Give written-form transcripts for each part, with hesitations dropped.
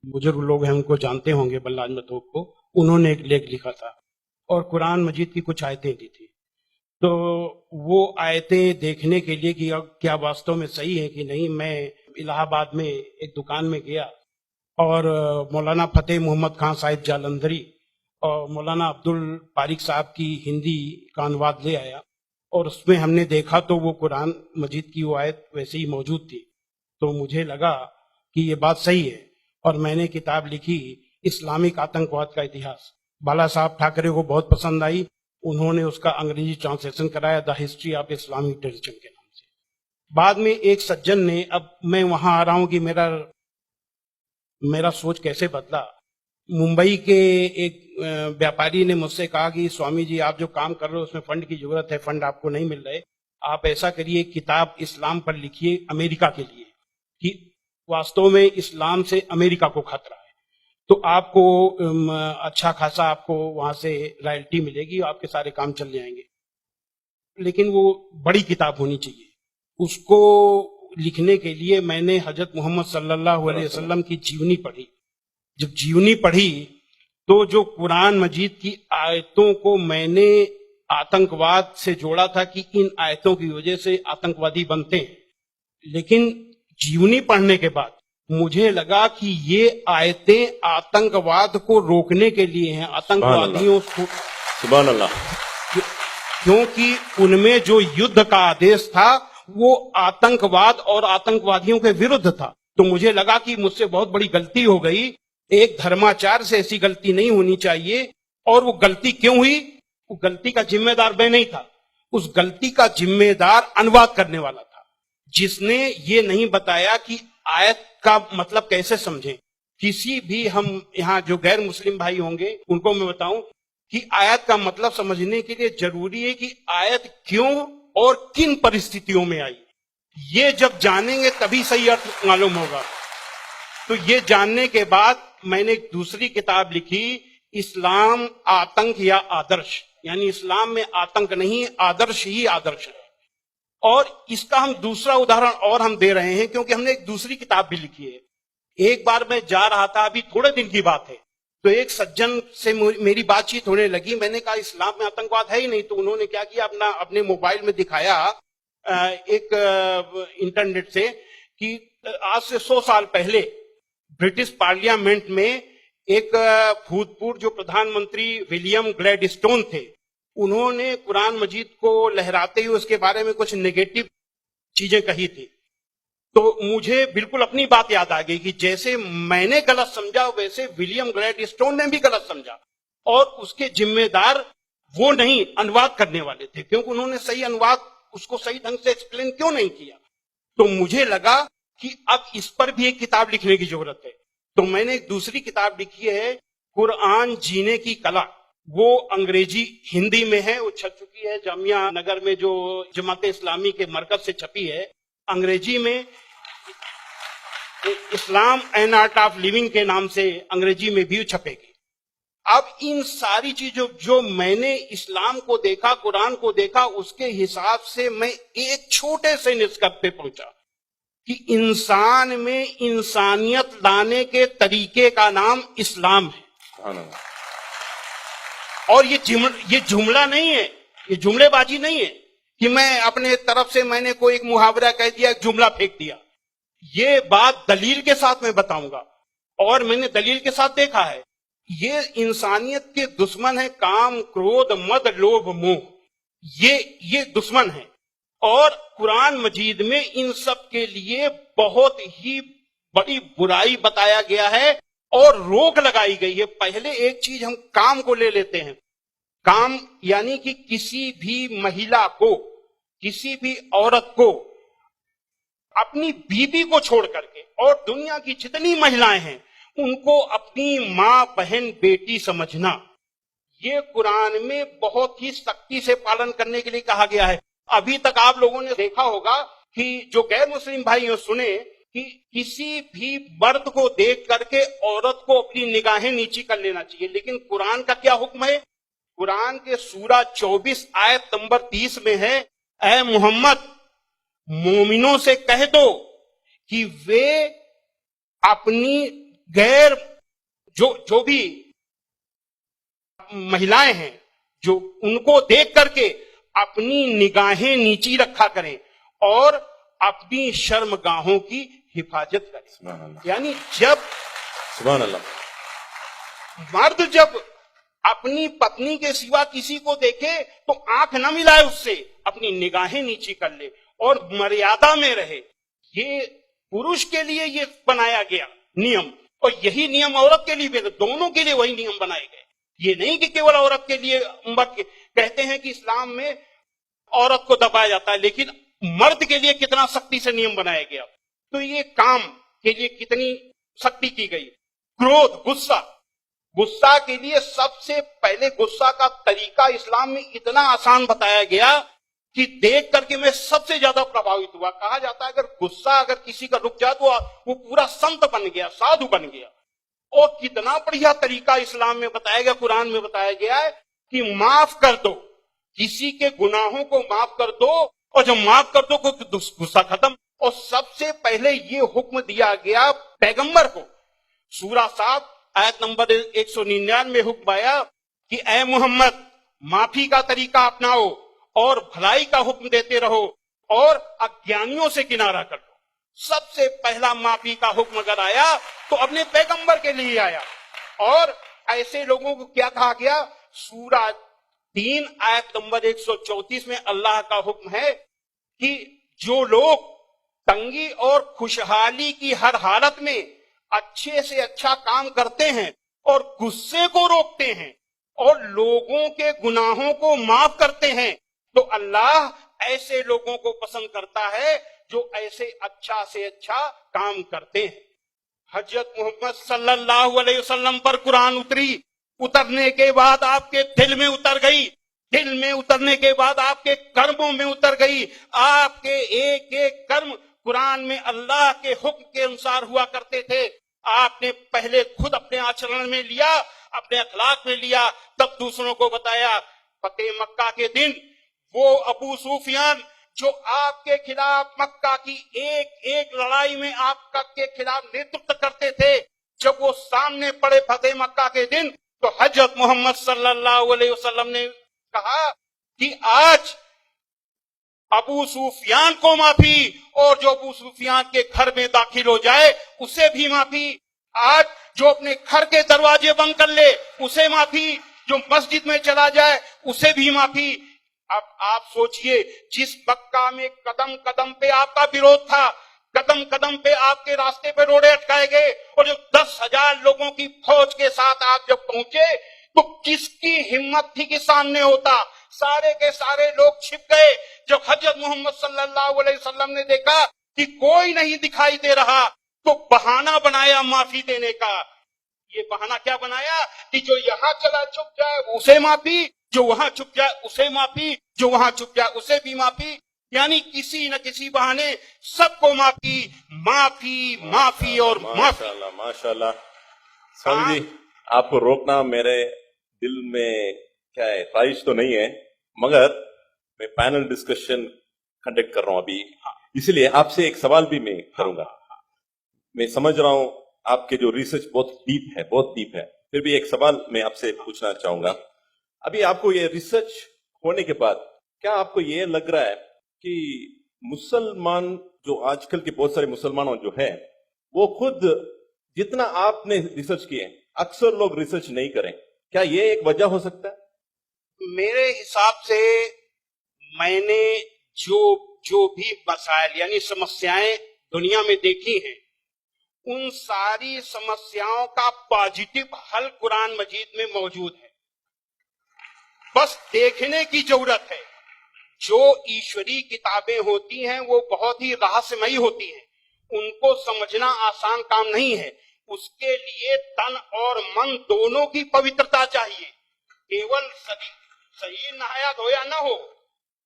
बुजुर्ग लोग हैं उनको जानते होंगे, बल्लाज मतोक को। उन्होंने एक लेख लिखा था और कुरान मजीद की कुछ आयतें दी थी। तो वो आयतें देखने के लिए कि अब क्या वास्तव में सही है कि नहीं, मैं इलाहाबाद में एक दुकान में गया और मौलाना फतेह मोहम्मद खान साहिब जालंधरी और मौलाना अब्दुल पारिक साहब की हिंदी का अनुवाद ले आया और उसमें हमने देखा तो वो कुरान मजीद की वो आयत वैसे ही मौजूद थी। तो मुझे लगा कि ये बात सही है और मैंने किताब लिखी, इस्लामिक आतंकवाद का इतिहास। बाला साहब ठाकरे को बहुत पसंद आई, उन्होंने उसका अंग्रेजी ट्रांसलेशन कराया, the history of Islamic terrorism के नाम से। बाद में एक सज्जन ने, अब मैं वहां आ रहा हूं कि मेरा सोच कैसे बदला। मुंबई के एक व्यापारी ने मुझसे कहा कि स्वामी जी, आप जो काम कर रहे हो उसमें फंड की जरूरत है, फंड आपको नहीं मिल रहे, आप ऐसा करिए किताब इस्लाम पर लिखिए अमेरिका के लिए, कि वास्तव में इस्लाम से अमेरिका को खतरा है, तो आपको अच्छा खासा आपको वहां से रॉयल्टी मिलेगी, आपके सारे काम चल जाएंगे। लेकिन वो बड़ी किताब होनी चाहिए। उसको लिखने के लिए मैंने हजरत मोहम्मद सल्लल्लाहु अलैहि वसल्लम की जीवनी पढ़ी। जब जीवनी पढ़ी तो जो कुरान मजीद की आयतों को मैंने आतंकवाद से जोड़ा था कि इन आयतों की वजह से आतंकवादी बनते हैं, लेकिन जीवनी पढ़ने के बाद मुझे लगा कि ये आयतें आतंकवाद को रोकने के लिए हैं, आतंकवादियों को। सुभान अल्लाह। क्योंकि उनमें जो युद्ध का आदेश था वो आतंकवाद और आतंकवादियों के विरुद्ध था। तो मुझे लगा कि मुझसे बहुत बड़ी गलती हो गई, एक धर्माचार्य से ऐसी गलती नहीं होनी चाहिए। और वो गलती क्यों हुई? वो गलती का जिम्मेदार मैं नहीं था, उस गलती का जिम्मेदार अनुवाद करने वाला था, जिसने ये नहीं बताया कि आयत का मतलब कैसे समझें। किसी भी, हम यहाँ जो गैर मुस्लिम भाई होंगे उनको मैं बताऊं कि आयत का मतलब समझने के लिए जरूरी है कि आयत क्यों और किन परिस्थितियों में आई। ये जब जानेंगे तभी सही अर्थ मालूम होगा। तो ये जानने के बाद मैंने एक दूसरी किताब लिखी, इस्लाम आतंक या आदर्श, यानी इस्लाम में आतंक नहीं, आदर्श ही आदर्श है। और इसका हम दूसरा उदाहरण और हम दे रहे हैं क्योंकि हमने एक दूसरी किताब भी लिखी है। एक बार मैं जा रहा था, अभी थोड़े दिन की बात है, तो एक सज्जन से मेरी बातचीत होने लगी। मैंने कहा इस्लाम में आतंकवाद है ही नहीं। तो उन्होंने क्या किया, अपने मोबाइल में दिखाया एक इंटरनेट से कि आज से 100 साल पहले ब्रिटिश पार्लियामेंट में एक भूतपूर्व जो प्रधानमंत्री विलियम ग्लैडस्टोन थे, उन्होंने कुरान मजीद को लहराते हुए उसके बारे में कुछ नेगेटिव चीजें कही थी। तो मुझे बिल्कुल अपनी बात याद आ गई कि जैसे मैंने गलत समझा वैसे विलियम ग्लैडस्टोन ने भी गलत समझा, और उसके जिम्मेदार वो नहीं, अनुवाद करने वाले थे, क्योंकि उन्होंने सही अनुवाद उसको सही ढंग से एक्सप्लेन क्यों नहीं किया। तो मुझे लगा कि अब इस पर भी एक किताब लिखने की जरूरत है। तो मैंने एक दूसरी किताब लिखी है, कुरान जीने की कला। वो अंग्रेजी हिंदी में है, वो छप चुकी है जामिया नगर में जो जमात इस्लामी के मरकज से छपी है। अंग्रेजी में इस्लाम एंड आर्ट ऑफ लिविंग के नाम से अंग्रेजी में भी छपेगी। अब इन सारी चीजों जो मैंने इस्लाम को देखा, कुरान को देखा, उसके हिसाब से मैं एक छोटे से निष्कर्ष पे पहुंचा कि इंसान में इंसानियत लाने के तरीके का नाम इस्लाम है। और ये जुमला नहीं है, ये जुमलेबाजी नहीं है कि मैं अपने तरफ से मैंने कोई एक मुहावरा कह दिया, एक जुमला फेंक दिया। ये बात दलील के साथ मैं बताऊंगा, और मैंने दलील के साथ देखा है। ये इंसानियत के दुश्मन है, काम, क्रोध, मद, लोभ, मोह, ये दुश्मन है। और कुरान मजीद में इन सब के लिए बहुत ही बड़ी बुराई बताया गया है और रोक लगाई गई है। पहले एक चीज हम काम को ले लेते हैं। काम यानी कि किसी भी महिला को, किसी भी औरत को अपनी बीवी को छोड़ करके, और दुनिया की जितनी महिलाएं हैं उनको अपनी मां, बहन, बेटी समझना, ये कुरान में बहुत ही सख्ती से पालन करने के लिए कहा गया है। अभी तक आप लोगों ने देखा होगा कि जो गैर मुस्लिम भाई हो सुने कि किसी भी मर्द को देख करके औरत को अपनी निगाहें नीची कर लेना चाहिए, लेकिन कुरान का क्या हुक्म है? कुरान के सूरा 24 आयत नंबर 30 में है, ऐ मोहम्मद मोमिनों से कह दो कि वे अपनी गैर जो भी महिलाएं हैं, जो उनको देख करके अपनी निगाहें नीची रखा करें और अपनी शर्मगाहों की हिफाजत करें। यानी जब सुभान अल्लाह, मर्द जब अपनी पत्नी के सिवा किसी को देखे तो आंख न मिलाए उससे, अपनी निगाहें नीची कर ले और मर्यादा में रहे। ये पुरुष के लिए ये बनाया गया नियम, और यही नियम औरत के लिए भी, दोनों के लिए वही नियम बनाए गए। ये नहीं कि केवल औरत के लिए। कहते हैं कि इस्लाम में औरत को दबाया जाता है, लेकिन मर्द के लिए कितना सख्ती से नियम बनाया गया। तो ये काम के लिए कितनी सख्ती की गई। क्रोध, गुस्सा के लिए सबसे पहले गुस्सा का तरीका इस्लाम में इतना आसान बताया गया कि देख करके मैं सबसे ज्यादा प्रभावित हुआ। कहा जाता है अगर किसी का रुक जाए तो वो पूरा संत बन गया, साधु बन गया। और कितना बढ़िया तरीका इस्लाम में बताया गया, कुरान में बताया गया है कि माफ कर दो, किसी के गुनाहों को माफ कर दो, और जब माफ कर दो तो गुस्सा खत्म। और सबसे पहले ये हुक्म दिया गया पैगंबर को। सूरा 7 आयत नंबर 199 में हुक्म आया कि ऐ मोहम्मद, माफी का तरीका अपनाओ और भलाई का हुक्म देते रहो और अज्ञानियों से किनारा कर दो। सबसे पहला माफी का हुक्म अगर आया तो अपने पैगंबर के लिए आया। और ऐसे लोगों को क्या कहा गया, सूरा 3 आयत नंबर 134 में अल्लाह का हुक्म है कि जो लोग तंगी और खुशहाली की हर हालत में अच्छे से अच्छा काम करते हैं और गुस्से को रोकते हैं और लोगों के गुनाहों को माफ करते हैं, तो अल्लाह ऐसे लोगों को पसंद करता है जो ऐसे अच्छा से अच्छा काम करते हैं। हजरत मोहम्मद सल्लल्लाहु अलैहि वसल्लम पर कुरान उतरने के बाद आपके दिल में उतर गई, दिल में उतरने के बाद आपके कर्मों में उतर गई। आपके एक एक कर्म कुरान में अल्लाह के हुक्म के अनुसार हुआ करते थे। आपने पहले खुद अपने आचरण में लिया, अपने अखलाक में लिया, तब दूसरों को बताया। फतेह मक्का के दिन वो अबू सुफियान जो आपके खिलाफ मक्का की एक एक लड़ाई में आपके खिलाफ नेतृत्व करते थे, जब वो सामने पड़े फतेह मक्का के दिन, तो हजरत मोहम्मद सल्लल्लाहु अलैहि वसल्लम ने कहा कि आज अबू सुफियान को माफी, और जो अबू सुफियान के घर में दाखिल हो जाए उसे भी माफी। आज जो अपने घर के दरवाजे बंद कर ले उसे माफी, जो मस्जिद में चला जाए उसे भी माफी। अब आप सोचिए, जिस मक्का में कदम कदम पे आपका विरोध था, कदम कदम पे आपके रास्ते पे रोड़े अटकाए गए, और जो 10,000 लोगों की फौज के साथ आप जब पहुंचे तो किसकी हिम्मत थी कि सामने होता। सारे के सारे लोग छिप गए। जब हजरत मोहम्मद सल्लल्लाहु अलैहि वसल्लम ने देखा कि कोई नहीं दिखाई दे रहा, तो बहाना बनाया माफी देने का। ये बहाना क्या बनाया कि जो यहाँ चला चुप जाए उसे माफी, जो वहां चुप जाए उसे माफी, जो वहां चुप जाए उसे भी माफी। यानी किसी न किसी बहाने सबको माफी, माफी, माफी और माफी। माशाल्लाह। स्वामी जी, आपको रोकना मेरे दिल में क्या है, ख्वाहिश तो नहीं है, मगर मैं पैनल डिस्कशन कंडक्ट कर रहा हूं अभी, इसलिए आपसे एक सवाल भी मैं करूंगा। मैं समझ रहा हूं आपके जो रिसर्च बहुत डीप है, फिर भी एक सवाल मैं आपसे पूछना चाहूंगा। अभी आपको ये रिसर्च होने के बाद क्या आपको ये लग रहा है कि मुसलमान जो आजकल के बहुत सारे मुसलमानों जो है वो खुद जितना आपने रिसर्च किए अक्सर लोग रिसर्च नहीं करें, क्या ये एक वजह हो सकता है? मेरे हिसाब से मैंने जो भी मसाइल यानी समस्याएं दुनिया में देखी हैं, उन सारी समस्याओं का पॉजिटिव हल कुरान मजीद में मौजूद है। बस देखने की जरूरत है। जो ईश्वरी किताबें होती हैं वो बहुत ही रहस्यमयी होती हैं, उनको समझना आसान काम नहीं है। उसके लिए तन और मन दोनों की पवित्रता चाहिए। केवल शरीर नहाया धोया न हो,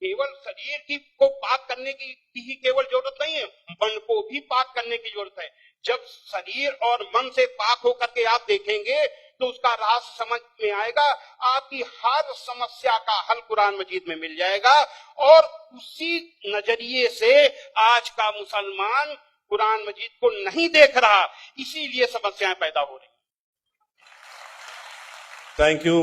केवल शरीर की को पाक करने की ही केवल जरूरत नहीं है, मन को भी पाक करने की जरूरत है। जब शरीर और मन से पाक होकर के आप देखेंगे तो उसका राज समझ में आएगा। आपकी हर समस्या का हल कुरान मजीद में मिल जाएगा। और उसी नजरिए से आज का मुसलमान कुरान मजीद को नहीं देख रहा, इसीलिए समस्याएं पैदा हो रही। Thank you